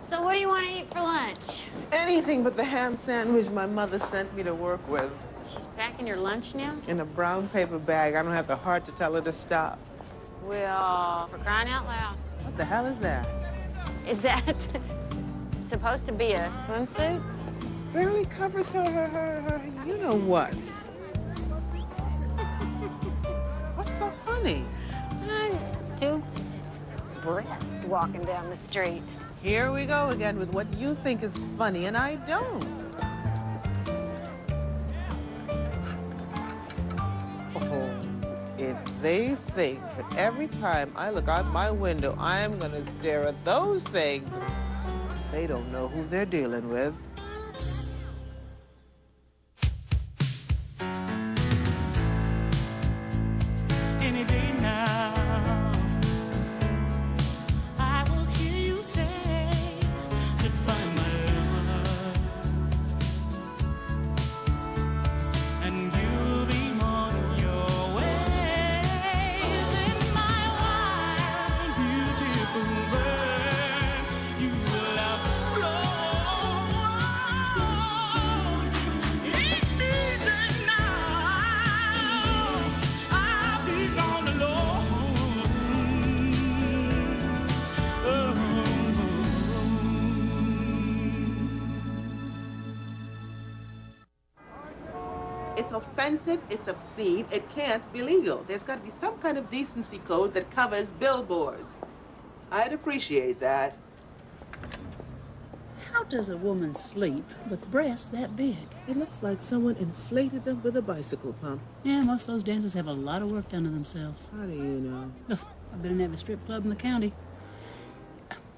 So what do you want to eat for lunch? Anything but the ham sandwich my mother sent me to work with. She's packing your lunch now? In a brown paper bag. I don't have the heart to tell her to stop. Well, for crying out loud. What the hell is that? Is that supposed to be a swimsuit? Barely covers her you know what. What's so funny? Two breasts walking down the street. Here we go again with what you think is funny and I don't. Oh, if they think that every time I look out my window, I'm gonna stare at those things, they don't know who they're dealing with. Any day now, I will hear you say goodbye, my love, and you'll be on your way. Then my wild, beautiful bird, you will have flown. Ain't easy now. I'll be gone alone. It's offensive, it's obscene, it can't be legal. There's got to be some kind of decency code that covers billboards. I'd appreciate that. How does a woman sleep with breasts that big? It looks like someone inflated them with a bicycle pump. Yeah, most of those dancers have a lot of work done to themselves. How do you know? Ugh, I've been in every strip club in the county.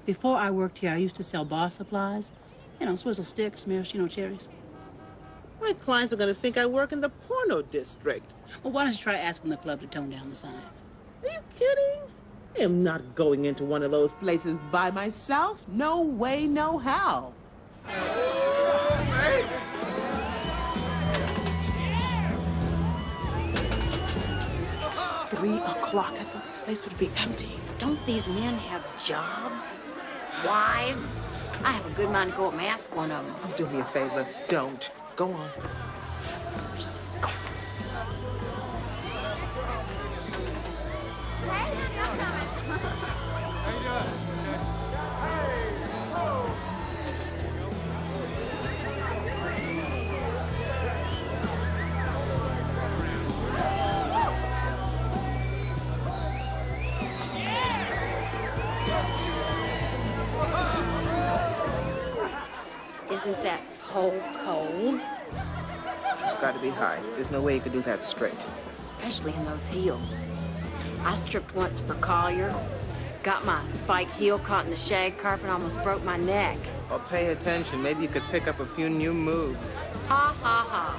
Before I worked here, I used to sell bar supplies. You know, swizzle sticks, maraschino cherries. My clients are going to think I work in the porno district. Well, why don't you try asking the club to tone down the sign? Are you kidding? I am not going into one of those places by myself. No way, no how. 3 o'clock. I thought this place would be empty. Don't these men have jobs? Wives? I have a good mind to go up and ask one of them. Oh, do me a favor. Don't. Go on. Just go. Isn't that so cold? It's got to be high. There's no way you could do that straight. Especially in those heels. I stripped once for Collier. Got my spiked heel caught in the shag carpet, almost broke my neck. Oh, pay attention. Maybe you could pick up a few new moves. Ha, ha, ha.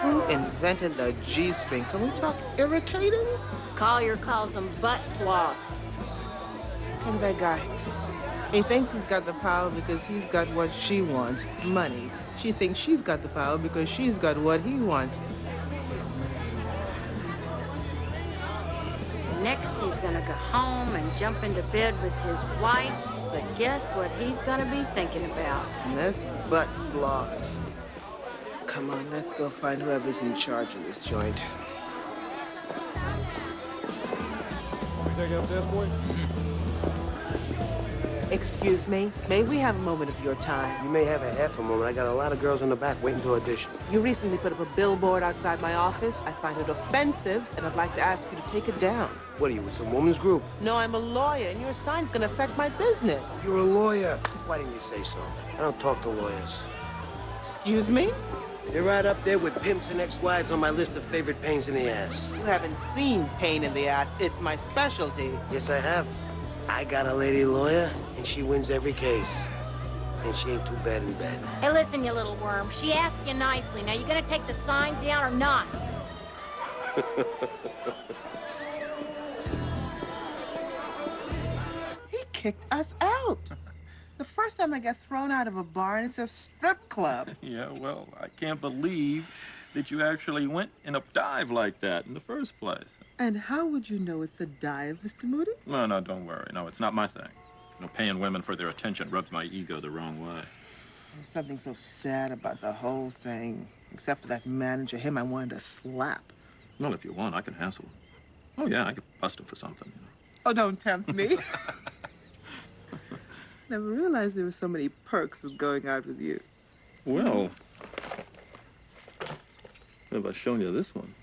Who invented the G-string? Can we talk irritating? Collier calls them butt floss. Look at that guy. He thinks he's got the power because he's got what she wants, money. She thinks she's got the power because she's got what he wants. Next, he's gonna go home and jump into bed with his wife. But guess what he's gonna be thinking about? And that's butt floss. Come on, let's go find whoever's in charge of this joint. Take up this boy. Excuse me, may we have a moment of your time? You may have a half a moment. I got a lot of girls in the back waiting to audition. You recently put up a billboard outside my office. I find it offensive, and I'd like to ask you to take it down. What are you, it's a woman's group? No, I'm a lawyer, and your sign's gonna affect my business. You're a lawyer. Why didn't you say so? I don't talk to lawyers. Excuse me? You're right up there with pimps and ex-wives on my list of favorite pains in the ass. You haven't seen pain in the ass. It's my specialty. Yes, I have. I got a lady lawyer, and she wins every case. And she ain't too bad in bed. Hey, listen, you little worm. She asked you nicely. Now, you gonna take the sign down or not? He kicked us out. The first time I get thrown out of a bar, and it's a strip club. Yeah, well, I can't believe that you actually went in a dive like that in the first place. And how would you know it's a dive, Mr. Moody? No, don't worry. No, it's not my thing. You know, paying women for their attention rubs my ego the wrong way. There's something so sad about the whole thing. Except for that manager, him I wanted to slap. Well, if you want, I can hassle him. Oh, yeah, I could bust him for something, you know. Oh, don't tempt me. Never realized there were so many perks with going out with you. Well, have I shown you this one?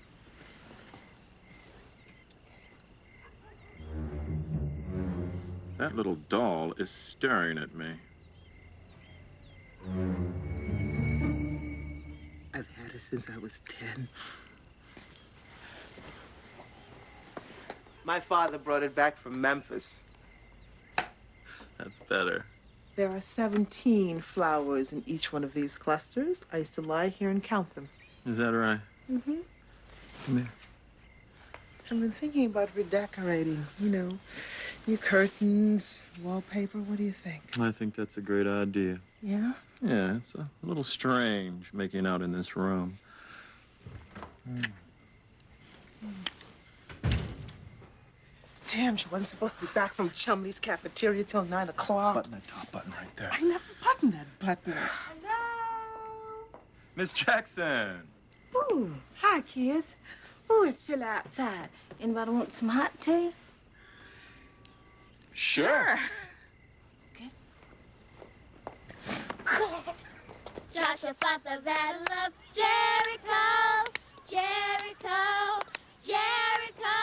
That little doll is staring at me. I've had it since I was 10. My father brought it back from Memphis. That's better. There are 17 flowers in each one of these clusters. I used to lie here and count them. Is that right? Mm-hmm. Come here. I've been thinking about redecorating, you know, new curtains, wallpaper. What do you think? I think that's a great idea. Yeah? Yeah, it's a little strange making out in this room. Damn, she wasn't supposed to be back from Chumley's cafeteria till 9 o'clock. Button that top button right there. I never buttoned that button. Miss Jackson. Ooh, hi, kids. Ooh, it's chilly outside. Anybody want some hot tea? Sure. Joshua fought the battle of Jericho, Jericho, Jericho.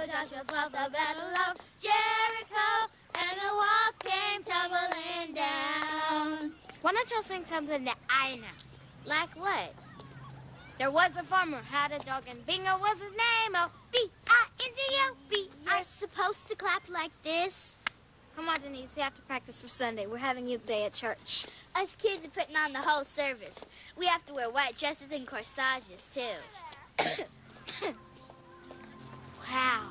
Joshua fought the battle of Jericho, and the walls came tumbling down. Why don't y'all sing something that I know? Like what? There was a farmer, had a dog, and Bingo was his name. Oh, B-I-N-G-O, You're supposed to clap like this. Come on, Denise, we have to practice for Sunday. We're having youth day at church. Us kids are putting on the whole service. We have to wear white dresses and corsages, too. Wow.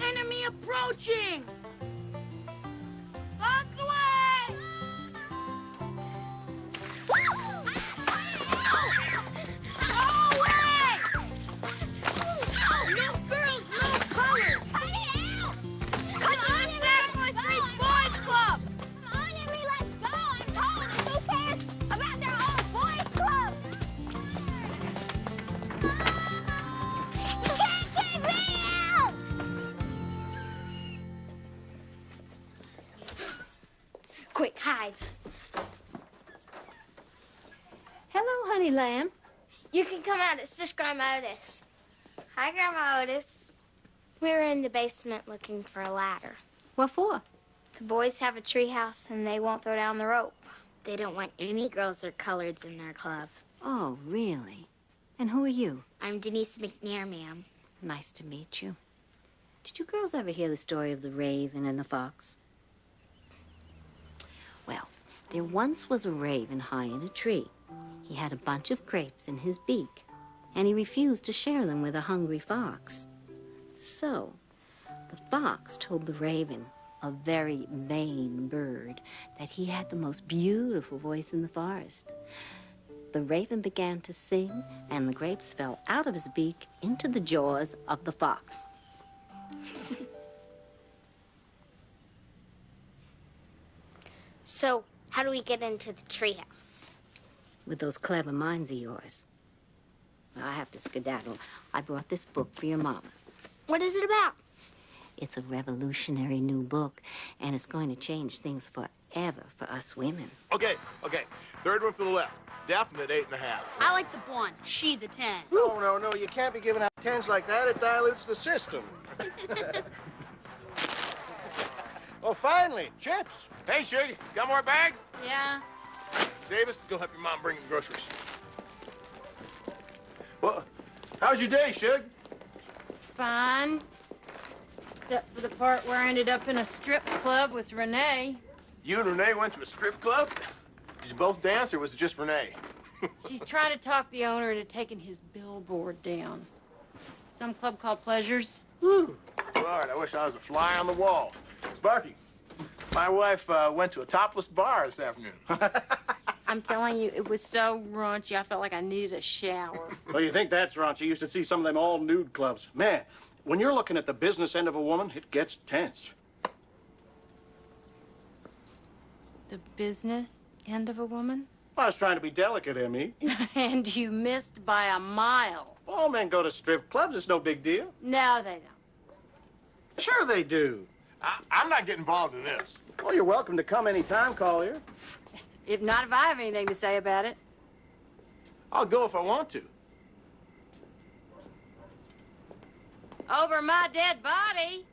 Enemy approaching! Out the way! No girls, no colors! Come on, Santa Boy 3 Boys Club! Come on, Henry, let's go! I'm told who cares about their own boys club? You can't keep me out! Quick, hide. Hello, honey lamb. You can come out. It's just Grandma Otis. Hi, Grandma Otis. We're in the basement looking for a ladder. What for? The boys have a treehouse and they won't throw down the rope. They don't want any girls or coloreds in their club. Oh, really? And who are you? I'm Denise McNair, ma'am. Nice to meet you. Did you girls ever hear the story of the raven and the fox? Well, there once was a raven high in a tree. He had a bunch of grapes in his beak, and he refused to share them with a hungry fox. So, the fox told the raven, a very vain bird, that he had the most beautiful voice in the forest. The raven began to sing, and the grapes fell out of his beak into the jaws of the fox. So, how do we get into the treehouse? With those clever minds of yours. I have to skedaddle. I brought this book for your mama. What is it about? It's a revolutionary new book, and it's going to change things forever for us women. Okay. Third one from the left. Definite 8.5. I like the blonde. She's a 10. No, you can't be giving out 10s like that. It dilutes the system. Oh, finally, chips. Hey, Sugar, got more bags? Yeah. Davis, go help your mom bring the groceries. Well, how's your day, Sugar? Fine. Except for the part where I ended up in a strip club with Renee. You and Renee went to a strip club? Did you both dance, or was it just Renee? She's trying to talk the owner into taking his billboard down. Some club called Pleasures. Whew. Lord, I wish I was a fly on the wall. Sparky, my wife went to a topless bar this afternoon. I'm telling you, it was so raunchy, I felt like I needed a shower. Well, you think that's raunchy? You used to see some of them all-nude clubs. Man, when you're looking at the business end of a woman, it gets tense. The business end of a woman? I was trying to be delicate, Emmy. And you missed by a mile. All men go to strip clubs. It's no big deal. No, they don't. Sure they do. I'm not getting involved in this. Well, you're welcome to come anytime, Collier. If not, if I have anything to say about it. I'll go if I want to. Over my dead body.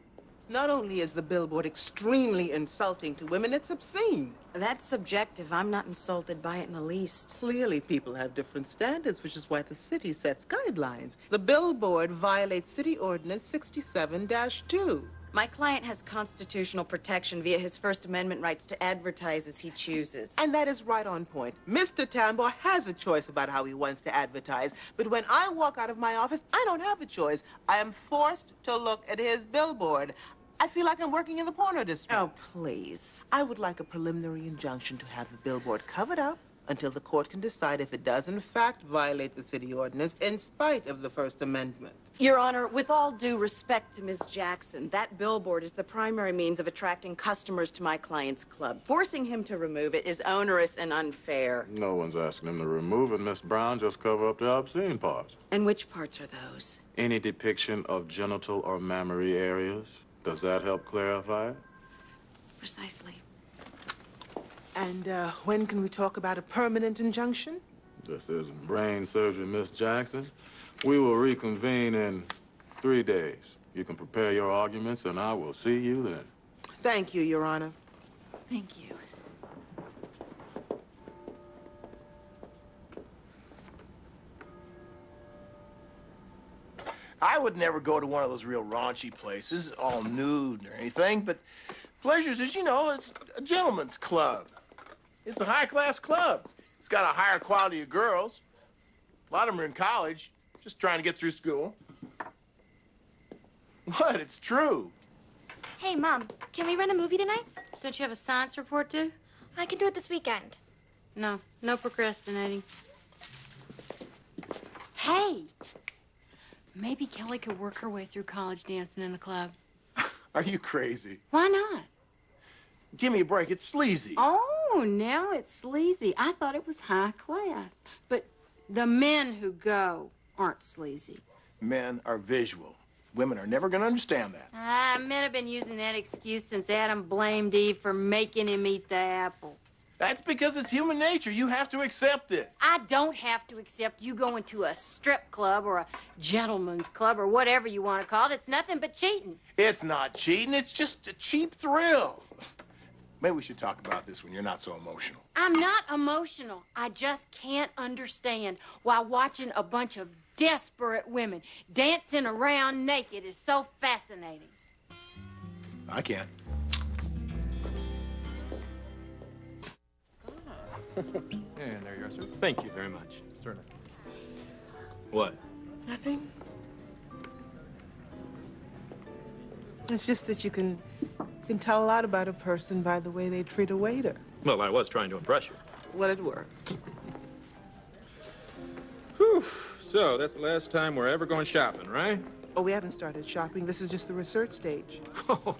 Not only is the billboard extremely insulting to women, it's obscene. That's subjective. I'm not insulted by it in the least. Clearly, people have different standards, which is why the city sets guidelines. The billboard violates City Ordinance 67-2. My client has constitutional protection via his First Amendment rights to advertise as he chooses. And that is right on point. Mr. Tambor has a choice about how he wants to advertise, but when I walk out of my office, I don't have a choice. I am forced to look at his billboard. I feel like I'm working in the porno district. Oh, please. I would like a preliminary injunction to have the billboard covered up until the court can decide if it does in fact violate the city ordinance in spite of the First Amendment. Your Honor, with all due respect to Ms. Jackson, that billboard is the primary means of attracting customers to my client's club. Forcing him to remove it is onerous and unfair. No one's asking him to remove it, Miss Brown. Just cover up the obscene parts. And which parts are those? Any depiction of genital or mammary areas. Does that help clarify it? Precisely. And when can we talk about a permanent injunction? This isn't brain surgery, Miss Jackson. We will reconvene in 3 days. You can prepare your arguments, and I will see you then. Thank you, Your Honor. Thank you. I would never go to one of those real raunchy places, all nude or anything, but Pleasures is, you know, it's a gentleman's club. It's a high-class club. It's got a higher quality of girls. A lot of them are in college, just trying to get through school. What? It's true. Hey, Mom, can we rent a movie tonight? Don't you have a science report due? I can do it this weekend. No, no procrastinating. Hey, maybe Kelly could work her way through college dancing in a club. Are you crazy? Why not? Give me a break. It's sleazy. Oh, now it's sleazy. I thought it was high class. But the men who go aren't sleazy. Men are visual. Women are never going to understand that. Men have been using that excuse since Adam blamed Eve for making him eat the apple. That's because it's human nature. You have to accept it. I don't have to accept you going to a strip club or a gentleman's club or whatever you want to call it. It's nothing but cheating. It's not cheating. It's just a cheap thrill. Maybe we should talk about this when you're not so emotional. I'm not emotional. I just can't understand why watching a bunch of desperate women dancing around naked is so fascinating. I can't. And there you are, sir. Thank you very much. Certainly. What? Nothing. It's just that you can tell a lot about a person by the way they treat a waiter. Well, I was trying to impress you. Well, it worked. Whew. So, that's the last time we're ever going shopping, right? Oh, we haven't started shopping. This is just the research stage. Oh.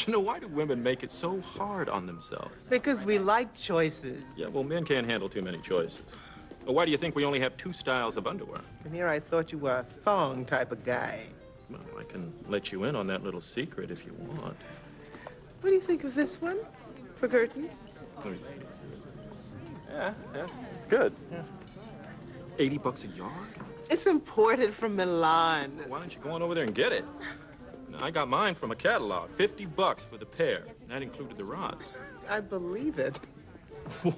You know, why do women make it so hard on themselves? Because we like choices. Yeah, well, men can't handle too many choices. Well, why do you think we only have 2 styles of underwear? And here I thought you were a thong type of guy. Well, I can let you in on that little secret if you want. What do you think of this one for curtains? Let me see. Yeah, it's good. Yeah. $80 a yard? It's imported from Milan. Why don't you go on over there and get it? I got mine from a catalog. $50 for the pair. That included the rods. I believe it.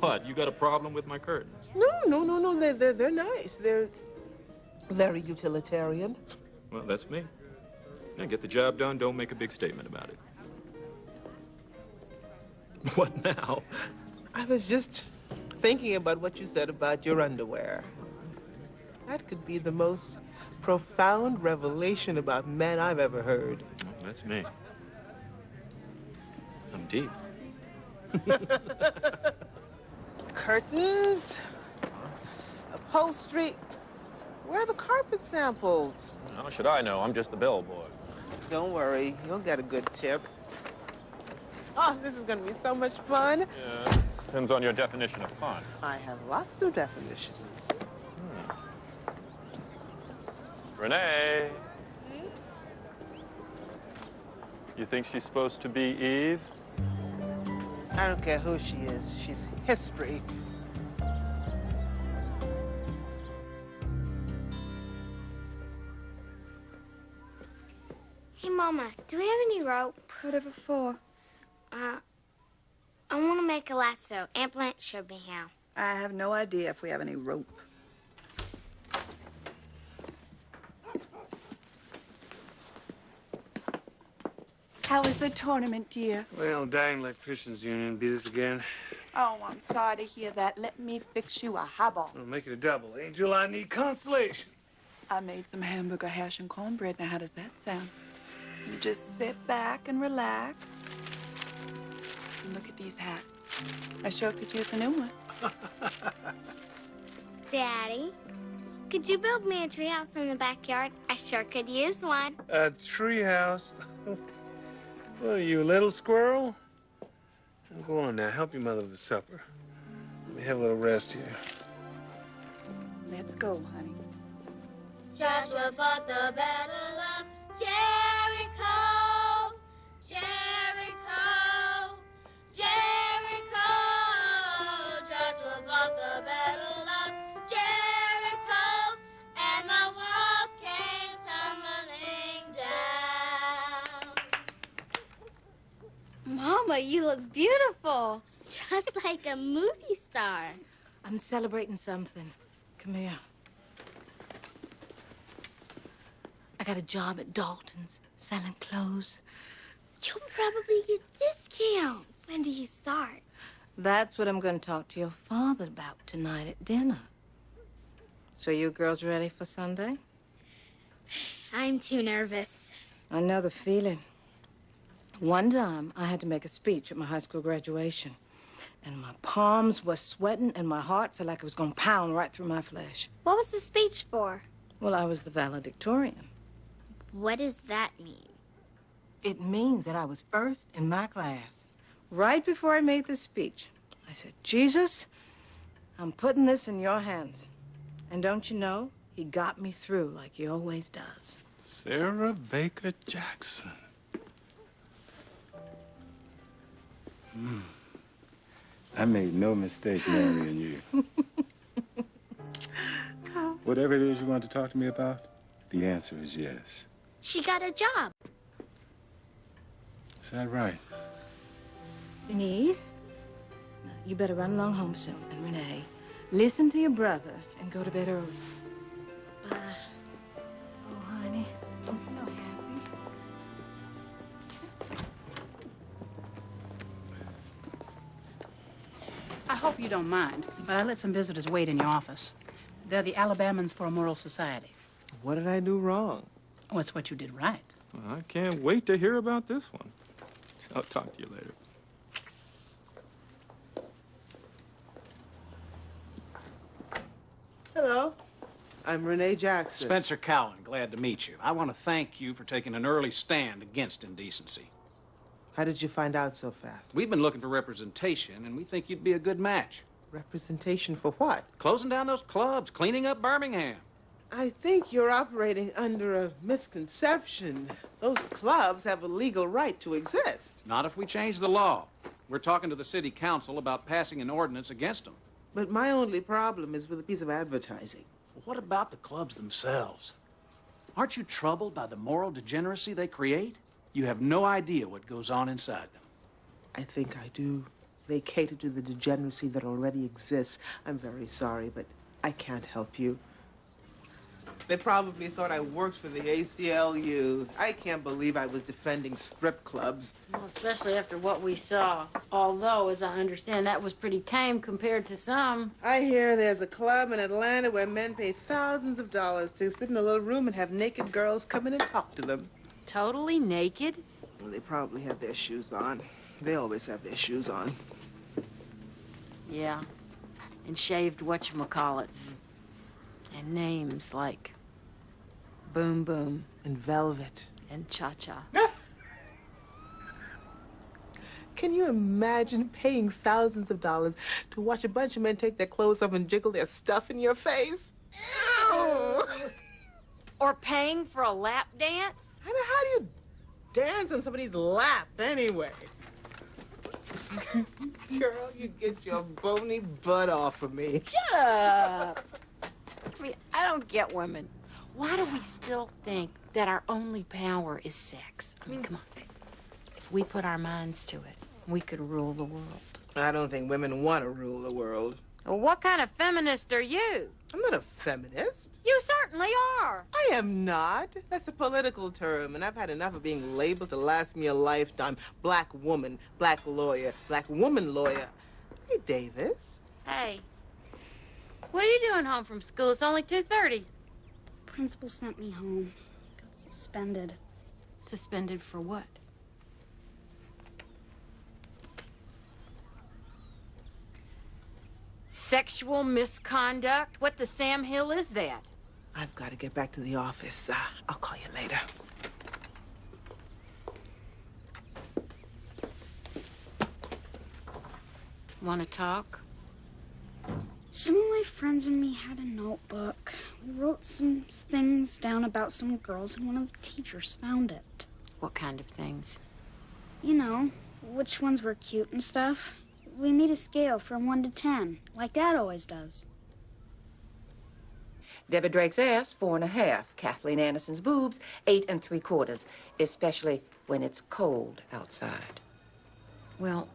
What? You got a problem with my curtains? No. They're nice. They're very utilitarian. Well, that's me. Now, get the job done. Don't make a big statement about it. What now? I was just thinking about what you said about your underwear. That could be the most profound revelation about men I've ever heard. Well, that's me. I'm deep. Curtains, upholstery. Where are the carpet samples? How should I know? I'm just the bellboy. Don't worry, you'll get a good tip. Oh, this is going to be so much fun. Yeah, depends on your definition of fun. I have lots of definitions. Renee. You think she's supposed to be Eve? I don't care who she is. She's history. Hey, Mama, do we have any rope? Whatever for? I want to make a lasso. Aunt Blanche showed me how. I have no idea if we have any rope. How was the tournament, dear? Well, Dying Electricians Union beat us again. Oh, I'm sorry to hear that. Let me fix you a highball. Well, make it a double. Angel, I need consolation. I made some hamburger hash and cornbread. Now, how does that sound? You just sit back and relax. And look at these hats. I sure could use a new one. Daddy, could you build me a treehouse in the backyard? I sure could use one. A treehouse? What are you, a little squirrel? Go on now, help your mother with the supper. Let me have a little rest here. Let's go, honey. Joshua fought the battle of Jericho. Jericho. Jericho. Joshua fought the battle of Jericho. And the walls came tumbling down. Mama, you look beautiful. Just like a movie star. I'm celebrating something. Come here. I got a job at Dalton's selling clothes. You'll probably get discounts. When do you start? That's what I'm going to talk to your father about tonight at dinner. So you girls ready for Sunday? I'm too nervous. I know the feeling. One time, I had to make a speech at my high school graduation. And my palms were sweating and my heart felt like it was going to pound right through my flesh. What was the speech for? Well, I was the valedictorian. What does that mean? It means that I was first in my class. Right before I made the speech, I said, Jesus, I'm putting this in your hands. And don't you know, he got me through like he always does. Sarah Baker Jackson. I made no mistake marrying you. Whatever it is you want to talk to me about, the answer is yes. She got a job. Is that right? Denise, now, you better run along home soon. And Renee, listen to your brother and go to bed early. Bye. Oh, honey, I'm so happy. I hope you don't mind, but I let some visitors wait in your office. They're the Alabamans for a Moral Society. What did I do wrong? Oh, it's what you did right. Well, I can't wait to hear about this one. I'll talk to you later. Hello. I'm Renee Jackson. Spencer Cowan, glad to meet you. I want to thank you for taking an early stand against indecency. How did you find out so fast? We've been looking for representation, and we think you'd be a good match. Representation for what? Closing down those clubs, cleaning up Birmingham. I think you're operating under a misconception. Those clubs have a legal right to exist. Not if we change the law. We're talking to the city council about passing an ordinance against them. But my only problem is with a piece of advertising. What about the clubs themselves? Aren't you troubled by the moral degeneracy they create? You have no idea what goes on inside them. I think I do. They cater to the degeneracy that already exists. I'm very sorry, but I can't help you. They probably thought I worked for the ACLU. I can't believe I was defending strip clubs. Well, especially after what we saw. Although, as I understand, that was pretty tame compared to some. I hear there's a club in Atlanta where men pay thousands of dollars to sit in a little room and have naked girls come in and talk to them. Totally naked? Well, they probably have their shoes on. They always have their shoes on. Yeah. and shaved whatchamacallits. And names like Boom Boom. And Velvet. And Cha-Cha. Can you imagine paying thousands of dollars to watch a bunch of men take their clothes off and jiggle their stuff in your face? Ew. Or paying for a lap dance? How do you dance on somebody's lap anyway? Girl, you get your bony butt off of me. Shut up. I mean, I don't get women. Why do we still think that our only power is sex? I mean, come on. If we put our minds to it, we could rule the world. I don't think women want to rule the world. Well, what kind of feminist are you? I'm not a feminist. You certainly are. I am not. That's a political term, and I've had enough of being labeled to last me a lifetime. Black woman, black lawyer, black woman lawyer. Hey, Davis. Hey, what are you doing home from school? It's only 2:30. Principal sent me home. Got suspended. Suspended for what? Sexual misconduct? What the Sam Hill is that? I've got to get back to the office. I'll call you later. Want to talk? Some of my friends and me had a notebook. We wrote some things down about some girls, and one of the teachers found it. What kind of things? You know, which ones were cute and stuff. We made a scale from 1 to 10, like Dad always does. Debbie Drake's ass, 4.5. Kathleen Anderson's boobs, 8 3/4, especially when it's cold outside. Well,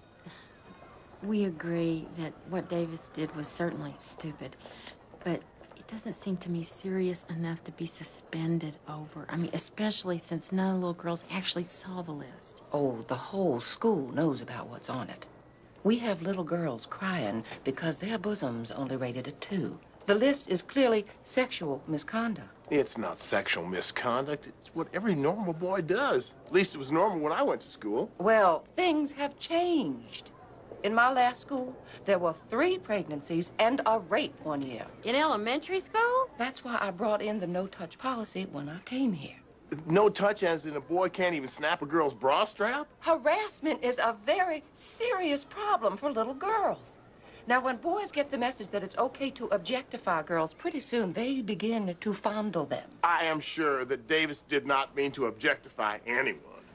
we agree that what Davis did was certainly stupid, but it doesn't seem to me serious enough to be suspended over. I mean, especially since none of the little girls actually saw the list. Oh, the whole school knows about what's on it. We have little girls crying because their bosom's only rated a 2. The list is clearly sexual misconduct. It's not sexual misconduct. It's what every normal boy does. At least it was normal when I went to school. Well, things have changed. In my last school, there were 3 pregnancies and a rape one year. In elementary school? That's why I brought in the no-touch policy when I came here. No touch as in a boy can't even snap a girl's bra strap? Harassment is a very serious problem for little girls. Now, when boys get the message that it's okay to objectify girls, pretty soon they begin to fondle them. I am sure that Davis did not mean to objectify anyone.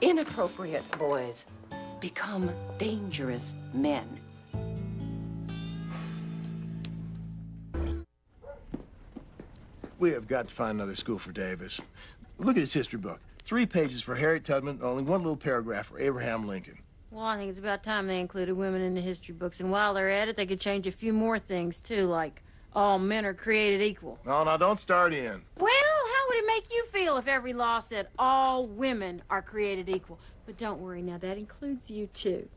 Inappropriate boys become dangerous men. We have got to find another school for Davis. Look at his history book. 3 pages for Harriet Tubman, only 1 little paragraph for Abraham Lincoln. Well, I think it's about time they included women in the history books. And while they're at it, they could change a few more things, too, like all men are created equal. No, now don't start in. Well, how would it make you feel if every law said all women are created equal? But don't worry, now that includes you, too.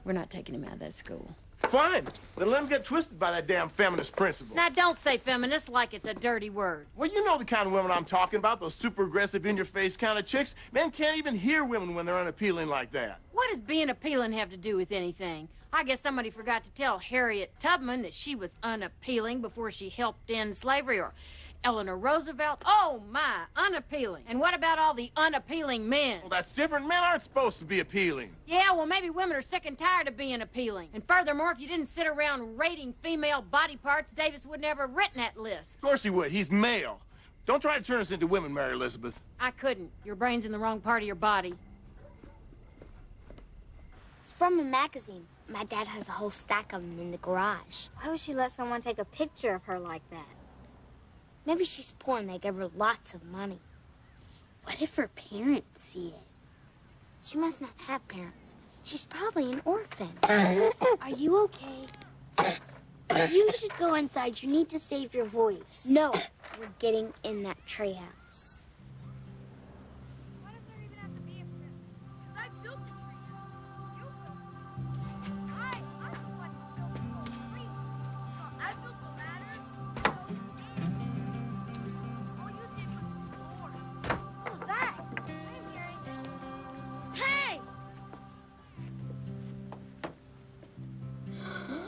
We're not taking him out of that school. Fine. Then let him get twisted by that damn feminist principle. Now, don't say feminist like it's a dirty word. Well, you know the kind of women I'm talking about, those super aggressive, in-your-face kind of chicks. Men can't even hear women when they're unappealing like that. What does being appealing have to do with anything? I guess somebody forgot to tell Harriet Tubman that she was unappealing before she helped end slavery, or Eleanor Roosevelt. Oh, my, unappealing. And what about all the unappealing men? Well, that's different. Men aren't supposed to be appealing. Yeah, well, maybe women are sick and tired of being appealing. And furthermore, if you didn't sit around rating female body parts, Davis would never have written that list. Of course he would. He's male. Don't try to turn us into women, Mary Elizabeth. I couldn't. Your brain's in the wrong part of your body. It's from a magazine. My dad has a whole stack of them in the garage. Why would she let someone take a picture of her like that? Maybe she's poor and they give her lots of money. What if her parents see it? She must not have parents. She's probably an orphan. Are you okay? You should go inside. You need to save your voice. No, we're getting in that treehouse.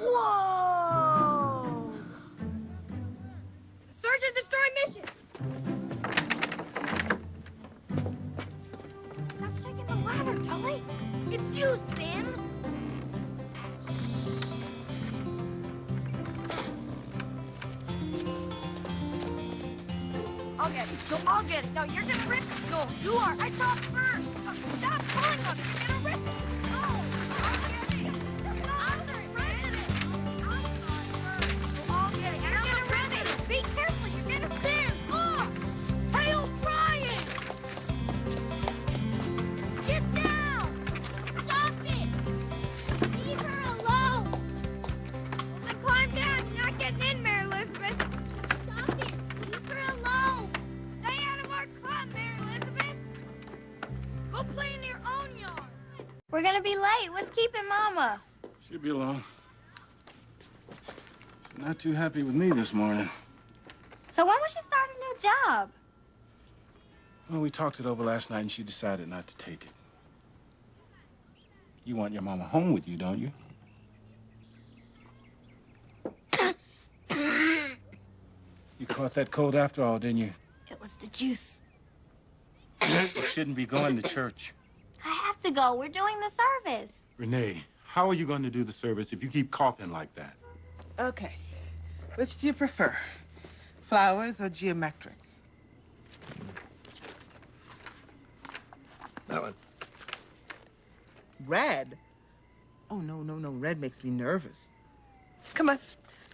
Whoa! I'll get it. No, I'll get it. No, you're gonna rip it. No, you are. I saw it first. Stop pulling on it. You're gonna rip it. No, I'll get it. I'll rip it. I'll get it. You're gonna rip it. Be careful. You're gonna spin. Oh, hey, O'Brien. Get down. Stop it! Leave her alone! Then climb down. You're not getting in, Mary Elizabeth. Stop it! Leave her alone! Stay out of our club, Mary Elizabeth. Go play in your own yard. We're gonna be late. What's keeping Mama? She'll be along. She's not too happy with me this morning. So when will she start a new job? Well, we talked it over last night, and she decided not to take it. You want your mama home with you, don't you? You caught that cold after all, didn't you? It was the juice. You shouldn't be going to church. I have to go. We're doing the service. Renee, how are you going to do the service if you keep coughing like that? Okay. Which do you prefer? Flowers or geometrics? That one. Red? Oh, no. Red makes me nervous. Come on.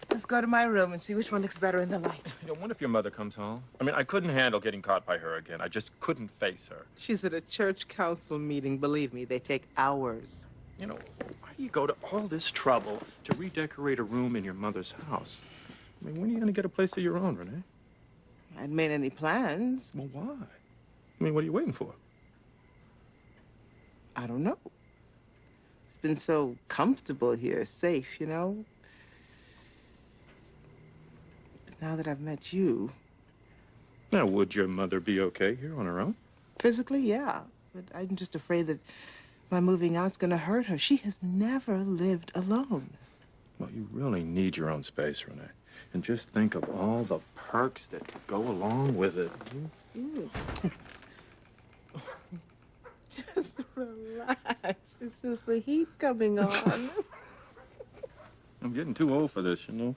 Let's go to my room and see which one looks better in the light. You know, what if your mother comes home? I mean, I couldn't handle getting caught by her again. I just couldn't face her. She's at a church council meeting. Believe me, they take hours. You know, why do you go to all this trouble to redecorate a room in your mother's house? I mean, when are you going to get a place of your own, Renee? I hadn't made any plans. Well, why? I mean, what are you waiting for? I don't know. It's been so comfortable here, safe, you know? But now that I've met you... Now, would your mother be okay here on her own? Physically, yeah. But I'm just afraid that my moving out's gonna hurt her. She has never lived alone. Well, you really need your own space, Renee. And just think of all the perks that go along with it. Just relax. It's just the heat coming on. I'm getting too old for this, you know.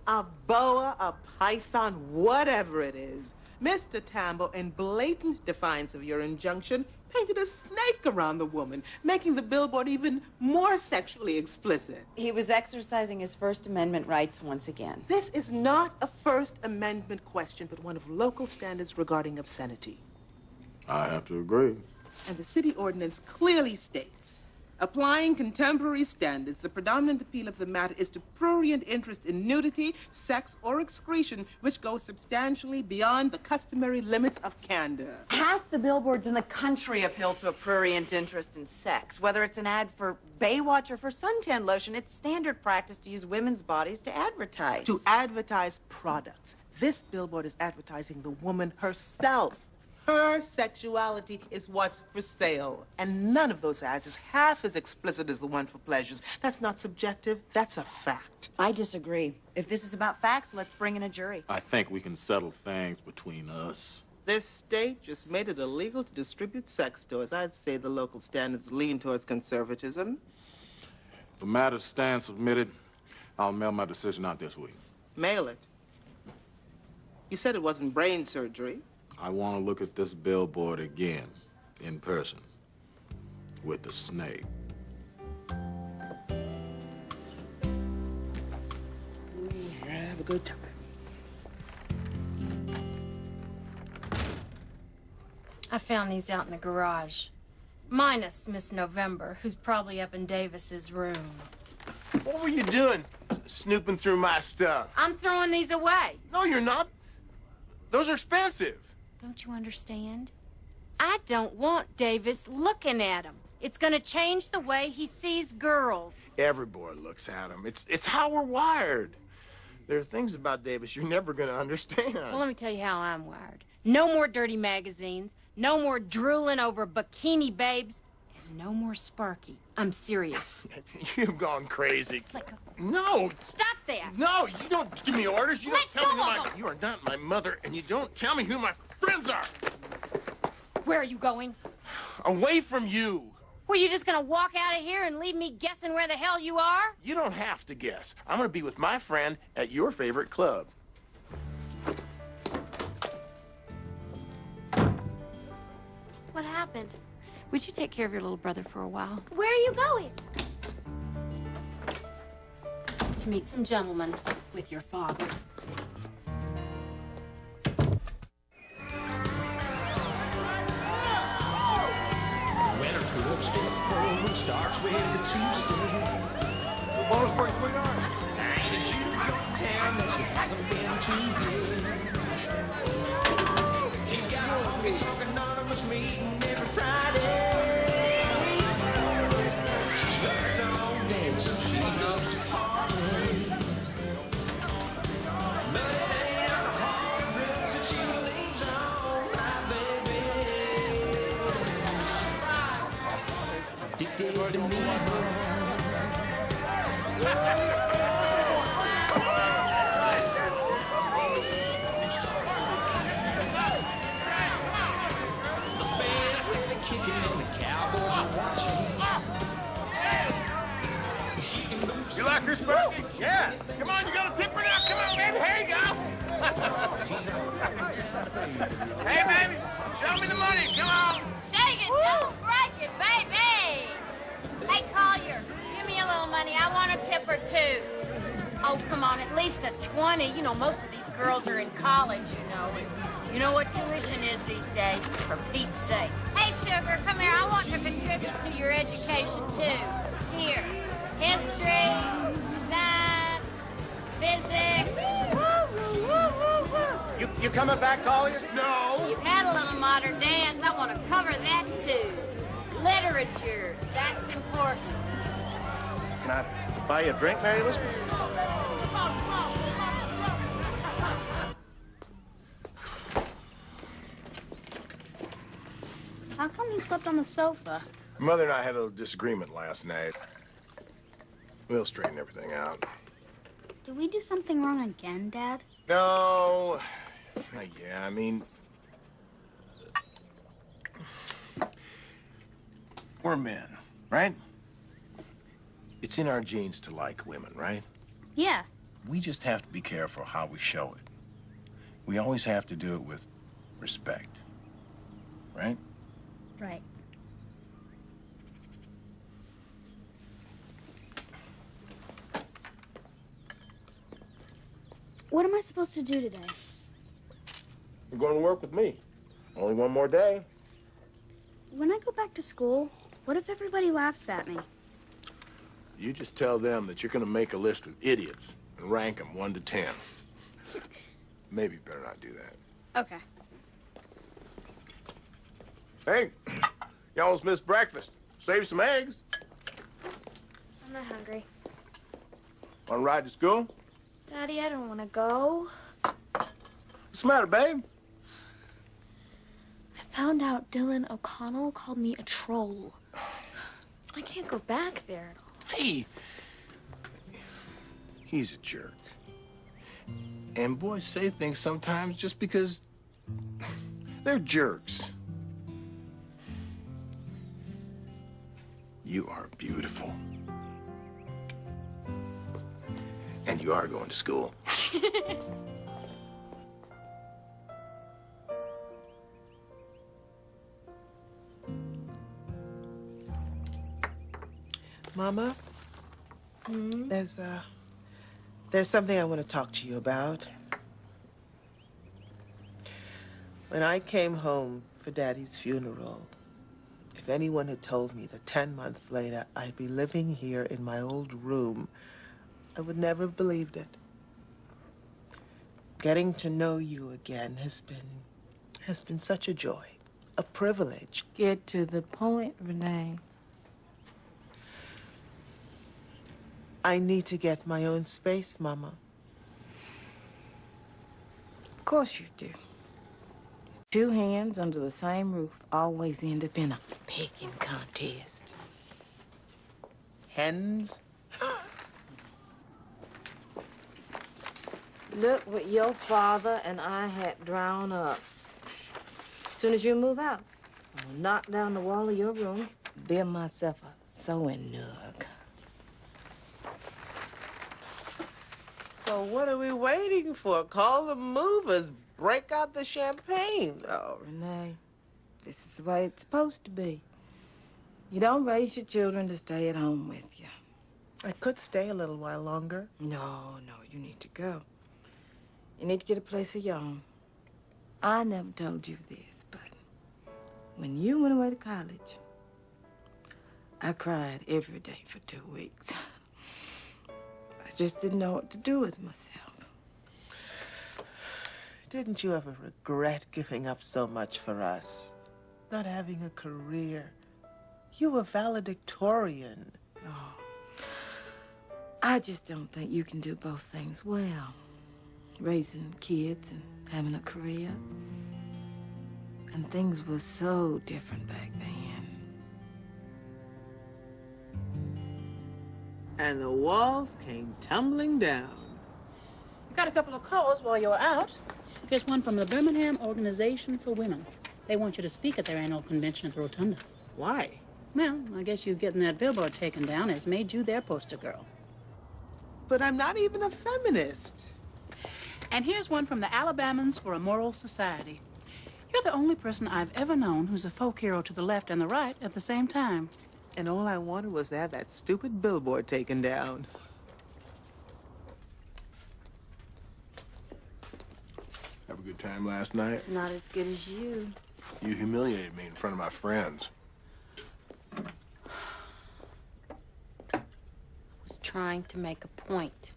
A boa, a python, whatever it is. Mr. Tambo, in blatant defiance of your injunction, painted a snake around the woman, making the billboard even more sexually explicit. He was exercising his First Amendment rights once again. This is not a First Amendment question, but one of local standards regarding obscenity. I have to agree. And the city ordinance clearly states, applying contemporary standards, the predominant appeal of the matter is to prurient interest in nudity, sex, or excretion, which goes substantially beyond the customary limits of candor. Half the billboards in the country appeal to a prurient interest in sex. Whether it's an ad for Baywatch or for suntan lotion, it's standard practice to use women's bodies to advertise. To advertise products. This billboard is advertising the woman herself. Her sexuality is what's for sale. And none of those ads is half as explicit as the one for pleasures. That's not subjective, that's a fact. I disagree. If this is about facts, let's bring in a jury. I think we can settle things between us. This state just made it illegal to distribute sex toys. I'd say the local standards lean towards conservatism. The matter stands submitted. I'll mail my decision out this week. Mail it. You said it wasn't brain surgery. I want to look at this billboard again, in person, with the snake. Have a good time. I found these out in the garage. Minus Miss November, who's probably up in Davis's room. What were you doing, snooping through my stuff? I'm throwing these away. No, you're not. Those are expensive. Don't you understand? I don't want Davis looking at them. It's gonna change the way he sees girls. Every boy looks at them. It's how we're wired. There are things about Davis you're never going to understand. Well, let me tell you how I'm wired. No more dirty magazines, no more drooling over bikini babes, and no more Sparky. I'm serious. You've gone crazy. Let go. No! Stop that! No, you don't give me orders. You Let don't tell me go who of him. You are not my mother, and you don't tell me who my friends are. Where are you going? Away from you. Well, you just gonna walk out of here and leave me guessing where the hell you are? You don't have to guess. I'm gonna be with my friend at your favorite club. What happened? Would you take care of your little brother for a while? Where are you going? To meet some gentlemen with your father. Winter tulips get cold, starts with a two-step. Bonus for you, sweetheart. Ain't a Jew joint town that she hasn't been too good. She's got a honky-tonk anonymous meeting every Friday. She's hooked on dancing, she loves to party. But it ain't her hard drugs that she leans on, my baby. Addicted to me, You like her specialty? Yeah. Come on, you got a tipper now. Come on, baby. Here you go. Hey, baby. Show me the money. Come on. Shake it, don't break it, baby! Hey, Collier, give me a little money. I want a tip or two. Oh, come on, at least a 20. You know, most of these girls are in college, you know. You know what tuition is these days, for Pete's sake. Hey, Sugar, come here. I want to contribute to your education, too. Here. History, science, physics. Woo, woo, woo, woo, woo. You coming back, Collier? No. You've had a little modern dance. I want to cover that, too. Literature, that's important. Can I buy you a drink, Mary Elizabeth? How come you slept on the sofa? Mother and I had a little disagreement last night. We'll straighten everything out. Did we do something wrong again, Dad? No. Yeah, I mean... We're men, right? It's in our genes to like women, right? Yeah. We just have to be careful how we show it. We always have to do it with respect, right? Right. What am I supposed to do today? You're going to work with me. Only one more day. When I go back to school, what if everybody laughs at me? You just tell them that you're going to make a list of idiots and rank them 1 to 10. Maybe you better not do that. Okay. Hey, you almost missed breakfast. Save some eggs. I'm not hungry. Want to ride to school? Daddy, I don't want to go. What's the matter, babe? I found out Dylan O'Connell called me a troll. I can't go back there at all. Hey, he's a jerk. And boys say things sometimes just because they're jerks. You are beautiful. And you are going to school. Mama, there's something I want to talk to you about. When I came home for Daddy's funeral, if anyone had told me that 10 months later I'd be living here in my old room, I would never have believed it. Getting to know you again has been such a joy, a privilege. Get to the point, Renee. I need to get my own space, Mama. Of course you do. Two hands under the same roof always end up in a picking contest. Hens? Look what your father and I had drawn up. As soon as you move out, I'm gonna knock down the wall of your room, build myself a sewing nook. So what are we waiting for? Call the movers. Break out the champagne. Oh, Renee, this is the way it's supposed to be. You don't raise your children to stay at home with you. I could stay a little while longer. No, you need to go. You need to get a place of your own. I never told you this, but when you went away to college, I cried every day for 2 weeks. I just didn't know what to do with myself. Didn't you ever regret giving up so much for us? Not having a career. You were valedictorian. Oh, I just don't think you can do both things well. Raising kids and having a career. And things were so different back then. And the walls came tumbling down. You got a couple of calls while you were out. Here's one from the Birmingham Organization for Women. They want you to speak at their annual convention at the Rotunda. Why? Well, I guess you getting that billboard taken down has made you their poster girl. But I'm not even a feminist. And here's one from the Alabamans for a Moral Society. You're the only person I've ever known who's a folk hero to the left and the right at the same time. And all I wanted was to have that stupid billboard taken down. Have a good time last night? Not as good as you. You humiliated me in front of my friends. I was trying to make a point.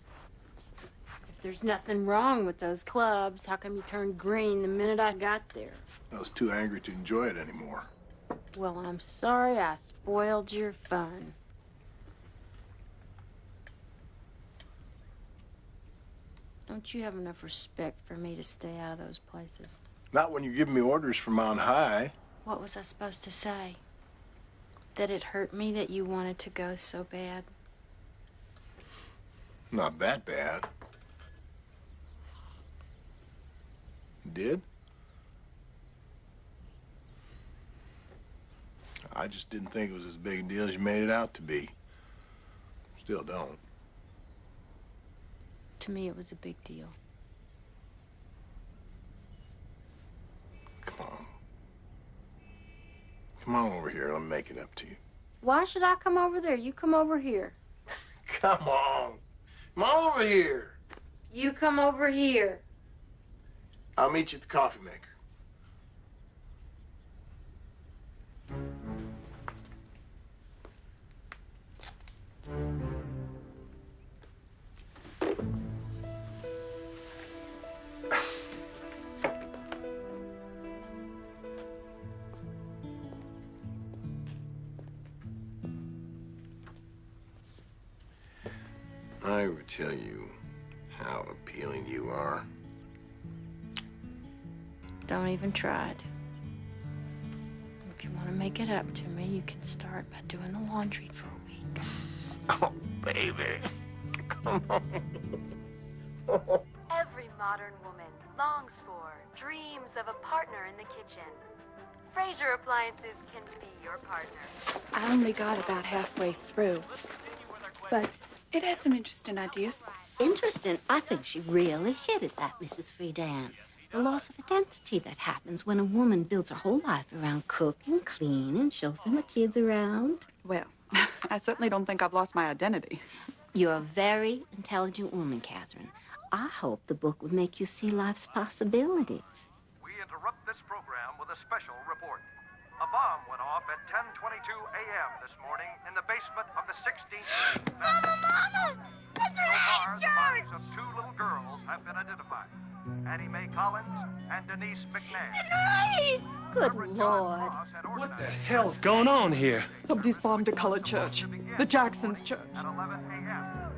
If there's nothing wrong with those clubs, how come you turned green the minute I got there? I was too angry to enjoy it anymore. Well, I'm sorry I spoiled your fun. Don't you have enough respect for me to stay out of those places? Not when you're giving me orders from on high. What was I supposed to say? That it hurt me that you wanted to go so bad? Not that bad. Did? I just didn't think it was as big a deal as you made it out to be. Still don't. To me, it was a big deal. Come on. Come on over here. Let me make it up to you. Why should I come over there? You come over here. Come on. Come on over here. You come over here. I'll meet you at the coffee maker. I ever tell you how appealing you are? Don't even try it. If you want to make it up to me, you can start by doing the laundry for a week. Oh, baby. Come on. Every modern woman longs for, dreams of a partner in the kitchen. Fraser Appliances can be your partner. I only got about halfway through, but it had some interesting ideas. Interesting? I think she really hit it, that Mrs. Friedan. The loss of identity that happens when a woman builds her whole life around cooking, cleaning, chauffeuring the kids around. Well, I certainly don't think I've lost my identity. You're a very intelligent woman, Catherine. I hope the book would make you see life's possibilities. We interrupt this program with a special report. A bomb went off at 10:22 a.m. this morning in the basement of the 16th. Mama! That's Renee's So far, the church! bodies of 2 little girls have been identified. Annie Mae Collins and Denise McNair. Denise! Good Lord. What the hell's going on here? Somebody's bombed a colored church. The Jacksons' church. At 11 a.m.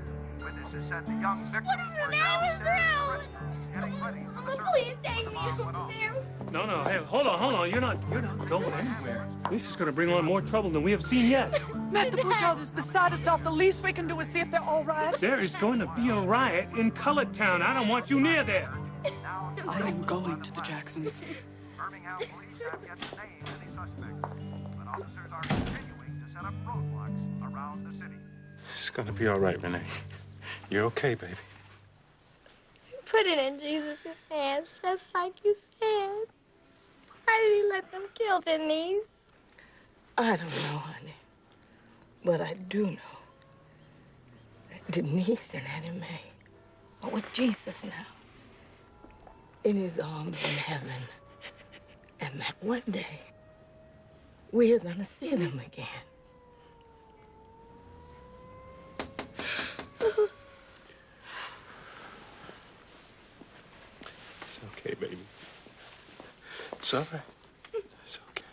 Witnesses said the young victims What if were Renee was downstairs real? getting ready for the service. Please take me over there. No, hey, hold on. You're not going anywhere. This is gonna bring on more trouble than we have seen yet. Matt, the poor child is beside herself. The least we can do is see if they're all right. There is going to be a riot in Colored Town. I don't want you near there. I am going to the Jacksons. Birmingham police have yet to name any suspects, but officers are continuing set up roadblocks around the city. It's gonna be all right, Renee. You're okay, baby. Put it in Jesus' hands, just like you said. Why did he let them kill Denise? I don't know, honey. But I do know that Denise and Annie Mae are with Jesus now, in his arms in heaven. And that one day, we're gonna see them again. It's okay, baby. It's all right. It's okay.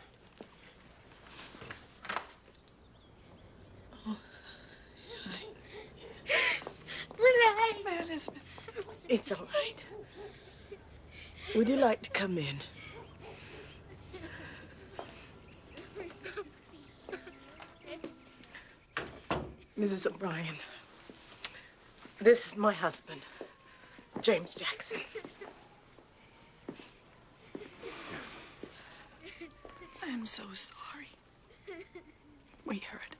Renee! Elizabeth, it's all right. Would you like to come in? Mrs. O'Brien, this is my husband, James Jackson. I'm so sorry. We heard.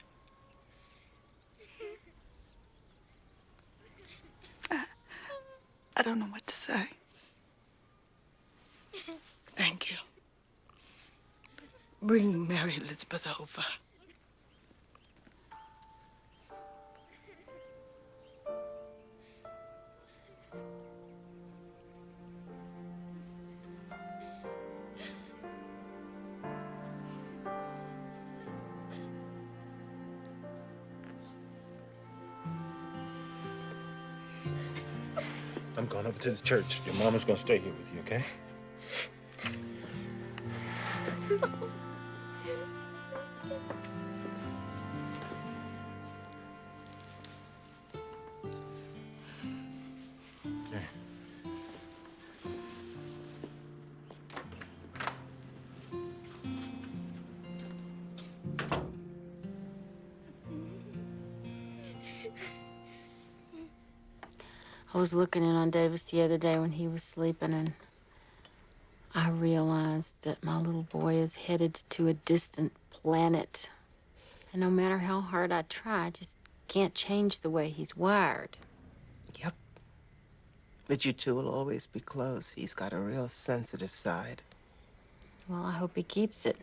I don't know what to say. Thank you. Bring Mary Elizabeth over. I'm going over to the church. Your mama's gonna stay here with you, okay? Okay. I was looking in on Davis the other day when he was sleeping, and I realized that my little boy is headed to a distant planet. And no matter how hard I try, I just can't change the way he's wired. Yep. But you two will always be close. He's got a real sensitive side. Well, I hope he keeps it.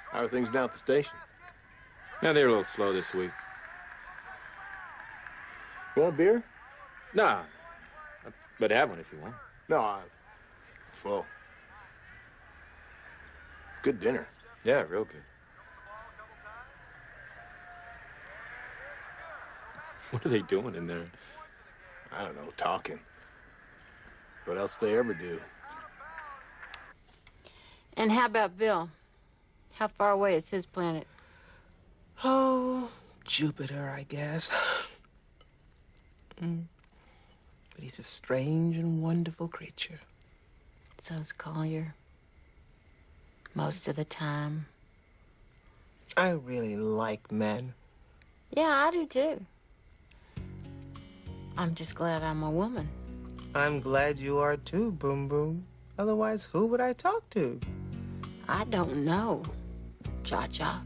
How are things down at the station? Yeah, they're a little slow this week. You want a beer? Nah. But have one if you want. No, I'm full. Good dinner. Yeah, real good. What are they doing in there? I don't know, talking. What else they ever do? And how about Bill? How far away is his planet? Oh, Jupiter, I guess. But he's a strange and wonderful creature. So's Collier. Most of the time. I really like men. Yeah, I do too. I'm just glad I'm a woman. I'm glad you are too, Boom Boom. Otherwise, who would I talk to? I don't know, Cha-Cha.